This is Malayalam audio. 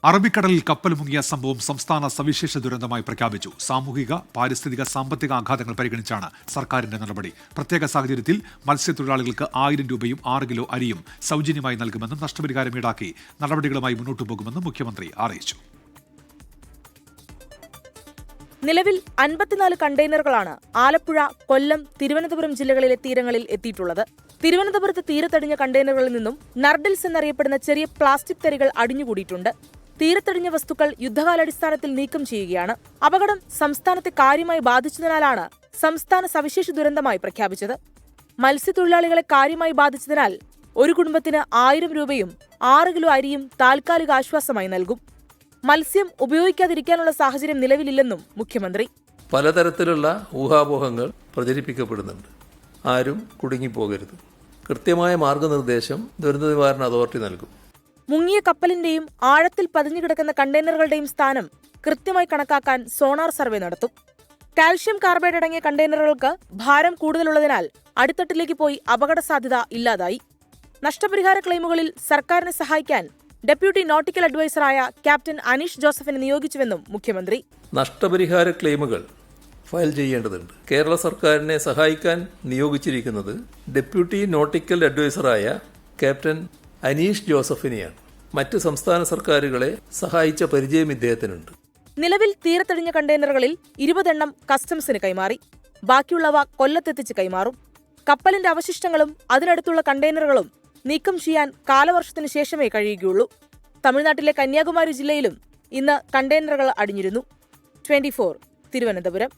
അറബിക്കടലിൽ കപ്പൽ മുങ്ങിയ സംഭവം സംസ്ഥാന സവിശേഷ ദുരന്തമായി പ്രഖ്യാപിച്ചു. സാമൂഹിക, പാരിസ്ഥിതിക, സാമ്പത്തിക ആഘാതങ്ങൾ പരിഗണിച്ചാണ് സർക്കാരിന്റെ നടപടി. പ്രത്യേക സാഹചര്യത്തിൽ മത്സ്യത്തൊഴിലാളികൾക്ക് 1000 രൂപയും 6 കിലോ അരിയും സൗജന്യമായി നൽകുമെന്നും നഷ്ടപരിഹാരം ഈടാക്കി നടപടികളുമായി മുന്നോട്ടു പോകുമെന്നും മുഖ്യമന്ത്രി അറിയിച്ചു. നിലവിൽ 54 കണ്ടെയ്നറുകളാണ് ആലപ്പുഴ, കൊല്ലം, തിരുവനന്തപുരം ജില്ലകളിലെ തീരങ്ങളിൽ എത്തിയിട്ടുള്ളത്. തിരുവനന്തപുരത്ത് തീരത്തടിഞ്ഞ കണ്ടെയ്നറുകളിൽ നിന്നും നർഡിൽസ് എന്നറിയപ്പെടുന്ന ചെറിയ പ്ലാസ്റ്റിക് തരികൾ അടിഞ്ഞുകൂടിയിട്ടുണ്ട്. തീരത്തടിഞ്ഞ വസ്തുക്കൾ യുദ്ധകാലാടിസ്ഥാനത്തിൽ നീക്കം ചെയ്യുകയാണ്. അപകടം സംസ്ഥാനത്തെ കാര്യമായി ബാധിച്ചതിനാലാണ് സംസ്ഥാന സവിശേഷ ദുരന്തമായി പ്രഖ്യാപിച്ചത്. മത്സ്യത്തൊഴിലാളികളെ കാര്യമായി ബാധിച്ചതിനാൽ ഒരു കുടുംബത്തിന് 1000 രൂപയും 6 കിലോ അരിയും താൽക്കാലിക ആശ്വാസമായി നൽകും. മത്സ്യം ഉപയോഗിക്കാതിരിക്കാനുള്ള സാഹചര്യം നിലവിലില്ലെന്നും മുഖ്യമന്ത്രി. പലതരത്തിലുള്ള ഊഹാപോഹങ്ങൾ പ്രചരിപ്പിക്കപ്പെടുന്നുണ്ട്. ആരും കുടുങ്ങിപ്പോകരുത്. കൃത്യമായ മാർഗനിർദ്ദേശം ദുരന്ത നിവാരണ അതോറിറ്റി നൽകും. മുങ്ങിയ കപ്പലിന്റെയും ആഴത്തിൽ പതിഞ്ഞുകിടക്കുന്ന കണ്ടെയ്നറുകളുടെയും സ്ഥാനം കൃത്യമായി കണക്കാക്കാൻ സോണാർ സർവേ നടത്തും. കാൽഷ്യം കാർബൈഡ് അടങ്ങിയ കണ്ടെയ്നറുകൾക്ക് ഭാരം കൂടുതലുള്ളതിനാൽ അടിത്തട്ടിലേക്ക് പോയി അപകട സാധ്യത ഇല്ലാതായി. നഷ്ടപരിഹാര ക്ലെയിമുകളിൽ സർക്കാരിനെ സഹായിക്കാൻ ഡെപ്യൂട്ടി നോട്ടിക്കൽ അഡ്വൈസറായ ക്യാപ്റ്റൻ അനീഷ് ജോസഫിനെ നിയോഗിച്ചുവെന്നും മുഖ്യമന്ത്രി. നഷ്ടപരിഹാര ക്ലെയിമുകൾ ഫയൽ ചെയ്യേണ്ടതുണ്ട്. കേരള സർക്കാരിനെ സഹായിക്കാൻ നിയോഗിച്ചിരിക്കുന്നത് ഡെപ്യൂട്ടി നോട്ടിക്കൽ അഡ്വൈസറായ ക്യാപ്റ്റൻ അനീഷ് ജോസഫിനെയാണ്. മറ്റ് സംസ്ഥാന സർക്കാരുകളെ സഹായിച്ച പരിചയം ഇദ്ദേഹത്തിനുണ്ട്. നിലവിൽ തീരത്തടിഞ്ഞ കണ്ടെയ്നറുകളിൽ 20 എണ്ണം കസ്റ്റംസിന് കൈമാറി. ബാക്കിയുള്ളവ കൊല്ലത്തെത്തിച്ച് കൈമാറും. കപ്പലിന്റെ അവശിഷ്ടങ്ങളും അതിനടുത്തുള്ള കണ്ടെയ്നറുകളും നീക്കം ചെയ്യാൻ കാലവർഷത്തിന് ശേഷമേ കഴിയുകയുള്ളൂ. തമിഴ്നാട്ടിലെ കന്യാകുമാരി ജില്ലയിലും ഇന്ന് കണ്ടെയ്നറുകൾ അടിഞ്ഞിരുന്നു. 24 തിരുവനന്തപുരം.